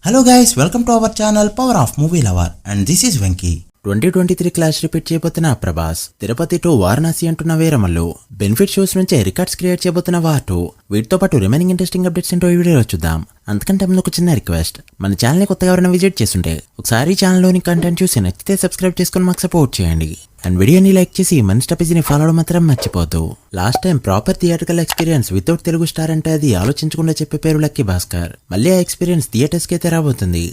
Hello guys, welcome to our channel Power of Movie Lover and this is Venki. 2023 clash repeat చేయబోతున్న Prabhas, Tirupati to Varanasi అంటున్న Veeramallu, benefit shows నుంచే records create చేయబోతున్న వార్2, వీటితో పాటు remaining interesting updates ఏంటో ఈ వీడియోలో చూద్దాం. అంతకంటే ముందు ఒక చిన్న రిక్వెస్ట్, మన ఛానల్ని కొత్తగా ఎవరైనా విజిట్ చేస్తుంటే ఒకసారి ఛానల్లోని కంటెంట్ చూసి నచ్చితే సబ్స్క్రైబ్ చేసుకుని మాకు సపోర్ట్ చేయండి. అండ్ వీడియోని లైక్ చేసి మన స్టపీజీని ఫాలో అవడం మాత్రం మర్చిపోద్దు. Last time proper theatrical experience without Telugu star అంటే అది ఆలోచించకుండా చెప్పే పేరు లక్కీ భాస్కర్. మళ్ళీ ఆ ఎక్స్పీరియన్స్ థియేటర్స్ కి అయితే రాబోతుంది.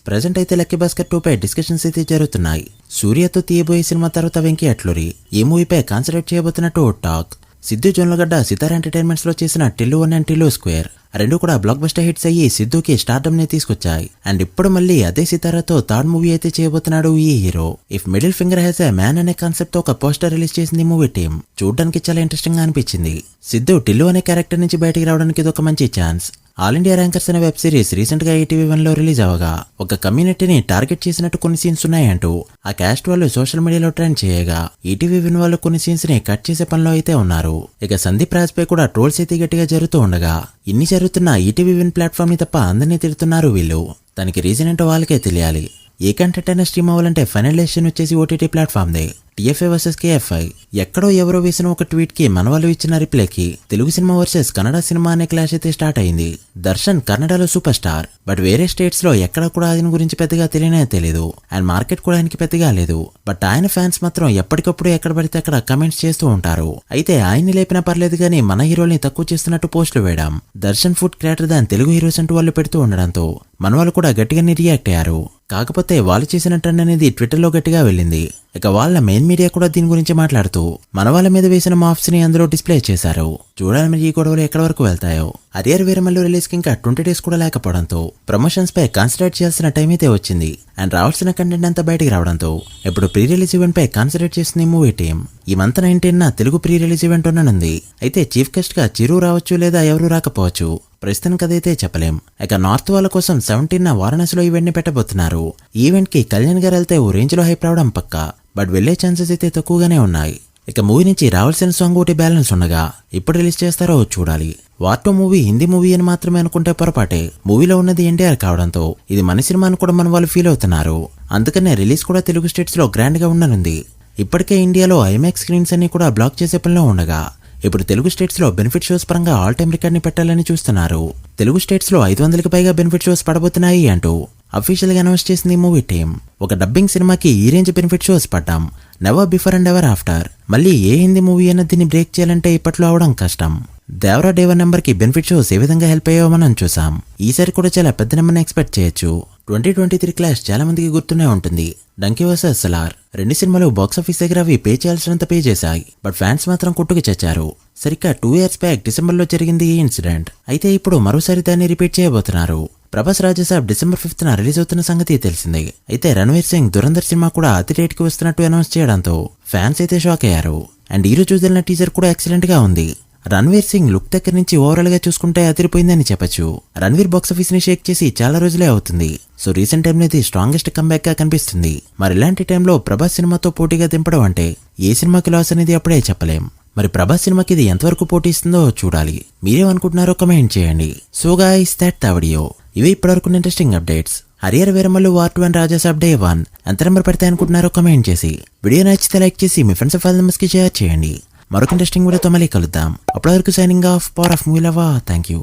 ప్రెజెంట్ అయితే లక్కీ భాస్కర్ 2 పై డిస్కషన్స్ అయితే జరుగుతున్నాయి. సూర్యతో తీయబోయే సినిమా తర్వాత వెంకీ అట్లూరి ఈ మూవీపై కాన్సన్ట్రేట్ చేయబోతున్నట్టు టాక్. సిద్ధు జొన్నలగడ్డ సితార్ ఎంటర్టైన్మెంట్స్ లో చేసిన టిల్లు 1 అండ్ టిల్లు స్క్వేర్ రెండు కూడా బ్లాక్ బస్టర్ హిట్స్ అయ్యి సిద్ధుకి స్టార్డమ్ ని తీసుకొచ్చాయి. అండ్ ఇప్పుడు మళ్ళీ అదే సితారాతో థర్డ్ మూవీ అయితే చేయబోతున్నాడు ఈ hero. If middle finger has a man అనే కాన్సెప్ట్ తో ఒక పోస్టర్ రిలీజ్ చేసింది మూవీ టీమ్. చూడడానికి చాలా ఇంట్రెస్టింగ్ గా అనిపించింది. సిద్ధు టిల్లు అనే క్యారెక్టర్ నుంచి బయటికి రావడానికి ఇది ఒక మంచి ఛాన్స్. ఆల్ ఇండియా ర్యాంకర్స్ అనే వెబ్ సిరీస్ రీసెంట్ గా ఈటీవీ1 లో రిలీజ్ అవగా ఒక కమ్యూనిటీని టార్గెట్ చేసినట్టు కొన్ని సీన్స్ ఉన్నాయంటూ ఆ క్యాస్ట్ వాళ్ళు సోషల్ మీడియాలో ట్రెండ్ చేయగా ఈటీవీ1 వాళ్ళు కొన్ని సీన్స్ ని కట్ చేసే పనిలో అయితే ఉన్నారు. ఇక సందీప్ రాజ్ పై కూడా ట్రోల్స్ అయితే గట్టిగా జరుగుతూ ఉండగా ఇన్ని జరుగుతున్న ఈటీవీ1 ప్లాట్ఫామ్ ని తప్ప అందరినీ తిడుతున్నారు వీళ్ళు. దానికి రీజన్ ఏంటో వాళ్ళకే తెలియాలి. ఏ కంటెంట్ అయినా స్ట్రీమ్ అవ్వాలంటే ఫైనల్ డెసిషన్ వచ్చేసి ఓటీటీ ప్లాట్ఫామ్ దే. టీఎఫ్ఐ వర్సెస్ కేఎఫ్ఐ ఎక్కడో ఎవరో వేసిన ఒక ట్వీట్ కి మన వాళ్ళు ఇచ్చిన రిప్లైకి Telugu cinema versus Kannada cinema అనే క్లాష్ అయితే స్టార్ట్ అయింది. దర్శన్ కన్నడలో సూపర్ స్టార్, బట్ వేరే స్టేట్స్ లో ఎక్కడ కూడా ఆయన గురించి పెద్దగా తెలియనే తెలియదు. అండ్ మార్కెట్ కూడా ఆయనకి పెద్దగా లేదు. బట్ ఆయన ఫ్యాన్స్ మాత్రం ఎప్పటికప్పుడు ఎక్కడ పడితే అక్కడ కమెంట్స్ చేస్తూ ఉంటారు. అయితే ఆయన్ని లేపినా పర్లేదు కానీ మన హీరోల్ని తక్కువ చేస్తున్నట్టు పోస్టులు వేయడం, Darshan food greater than Telugu heroes అంటూ వాళ్ళు పెడుతూ ఉండడంతో మన వాళ్ళు కూడా గట్టిగానే రియాక్ట్ అయ్యారు. కాకపోతే వాళ్ళు చేసిన ట్రెండ్ అనేది ట్విట్టర్ లో గట్టిగా వెళ్ళింది. ఇక వాళ్ళ మెయిన్ మీడియా కూడా దీని గురించి మాట్లాడుతూ మన వాళ్ళ మీద వేసిన మాఫ్స్ ని అందులో డిస్ప్లే చేశారు. చూడాలి మరి ఈ గొడవలు ఎక్కడి వరకు వెళ్తాయో. అరియర్ వీరమల్లు రిలీజ్ కి ఇంకా 20 days కూడా లేకపోవడంతో ప్రమోషన్స్ పై కాన్సన్ట్రేట్ చేయాల్సిన టైం అయితే వచ్చింది. అండ్ రావాల్సిన కంటెంట్ అంతా బయటికి రావడంతో ఇప్పుడు ప్రీ రిలీజ్ ఈవెంట్ పై కాన్సన్ట్రేట్ చేస్తుంది మూవీ టీమ్. ఈ మంత్ 19న తెలుగు ప్రీ రిలీజ్ ఈవెంట్ ఉండనుంది. అయితే చీఫ్ గెస్ట్ గా చిరు రావచ్చు లేదా ఎవరు రాకపోవచ్చు, ప్రస్తుతానికి అదైతే చెప్పలేం. ఇక నార్త్ వాళ్ళ కోసం 17న వారణాసిలో ఈవెంట్ ని పెట్టబోతున్నారు. ఈవెంట్ కి కళ్యాణ్ గారు వెళ్తే ఓ రేంజ్ లో హైప్ రావడం పక్కా, బట్ వెళ్లే ఛాన్సెస్ అయితే తక్కువగానే ఉన్నాయి. ఇక మూవీ నుంచి రావాల్సిన సాంగ్ ఒకటి బ్యాలెన్స్ ఉండగా ఇప్పుడు రిలీజ్ చేస్తారో చూడాలి. వార్2 మూవీ హిందీ మూవీ అని మాత్రమే అనుకుంటే పొరపాటే. మూవీలో ఉన్నది ఎన్టీఆర్ కావడంతో ఇది మన సినిమా అని కూడా మన వాళ్ళు ఫీల్ అవుతున్నారు. అందుకనే రిలీజ్ కూడా తెలుగు స్టేట్స్ లో గ్రాండ్ గా ఉండనుంది. ఇప్పటికే ఇండియాలో ఐమాక్స్ స్క్రీన్స్ అన్ని కూడా బ్లాక్ చేసే పనిలో ఉండగా ఇప్పుడు తెలుగు స్టేట్స్ లో బెనిఫిట్ షోస్ పరంగా ఆల్ టైమ్ రికార్డ్ ని పెట్టాలని చూస్తున్నారు. తెలుగు స్టేట్స్ లో 500కి పైగా బెనిఫిట్ షోస్ పడబోతున్నాయి అంటూ అఫీషియల్ గా అనౌన్స్ చేసింది మూవీ టీమ్. ఒక డబ్బింగ్ సినిమాకి ఈ రేంజ్ బెనిఫిట్ షోస్ పడ్డాం. Never before and ever after. మళ్ళీ ఏ హిందీ మూవీ అన్న దీన్ని బ్రేక్ చేయాలంటే ఇప్పట్లో అవడం కష్టం. దేవరా డేవర్ నెంబర్ కి బెనిఫిట్ షోస్ ఏ విధంగా హెల్ప్ అయ్యావో మనం చూసాం. ఈసారి కూడా చాలా పెద్ద నెంబర్ని ఎక్స్పెక్ట్ చేయొచ్చు. 2023 క్లాష్ చాలా మందికి గుర్తునే ఉంటుంది. డంకీ వర్సెస్ సలార్ రెండు సినిమాలు బాక్సాఫీస్ దగ్గర అవి పే చేయాల్సినంత పే చేశాయి. బట్ ఫ్యాన్స్ మాత్రం కొట్టుకు చచ్చారు. సరిగ్గా 2 years బ్యాక్ డిసెంబర్ లో జరిగింది ఈ ఇన్సిడెంట్. అయితే ఇప్పుడు మరోసారి దాన్ని రిపీట్ చేయబోతున్నారు. Prabhas Raja Saab December 5th release అవుతున్న సంగతి తెలిసిందే. అయితే రణ్వీర్ సింగ్ దురంధర్ సినిమా కూడా అతి రేట్ కి వస్తున్నట్టు అనౌన్స్ చేయడంతో ఫ్యాన్స్ అయితే షాక్ అయ్యారు. అండ్ ఈ రోజు వదిలిన టీజర్ కూడా ఎక్సలెంట్ గా ఉంది. రణ్వీర్ సింగ్ లుక్ దగ్గర నుంచి ఓవరాల్ గా చూసుకుంటే అదిరిపోయిందని చెప్పొచ్చు. రణ్వీర్ బాక్సాఫీస్ ని షేక్ చేసి చాలా రోజులే అవుతుంది. సో రీసెంట్ టైం ఇది స్ట్రాంగెస్ట్ కంబ్యాక్ గా కనిపిస్తుంది. మరి ఇలాంటి టైంలో ప్రభాస్ సినిమాతో పోటీగా దింపడం అంటే ఏ సినిమాకి లాస్ అనేది అప్పుడే చెప్పలేం. మరి ప్రభాస్ సినిమాకి ఇది ఎంతవరకు పోటీ ఇస్తుందో చూడాలి. మీరేమనుకుంటున్నారో కమెంట్ చేయండి. So guys that the video. ఇవి ఇప్పటివరకు interesting updates. Harihara Veeramallu war two and Rajasaab Day 1 ఎంత నెంబర్ పెడతాయి అనుకుంటున్నారో కమెంట్ చేసి వీడియో నచ్చితే లైక్ చేసి మీ ఫ్రెండ్స్ ఫైల్ మెంబర్స్ కి షేర్ చేయండి. మరొక ఇంట్రెస్టింగ్ వీడియోతో మళ్ళీ కలుద్దాం. అప్పటి వరకు signing off. Power of movie lover. Thank you.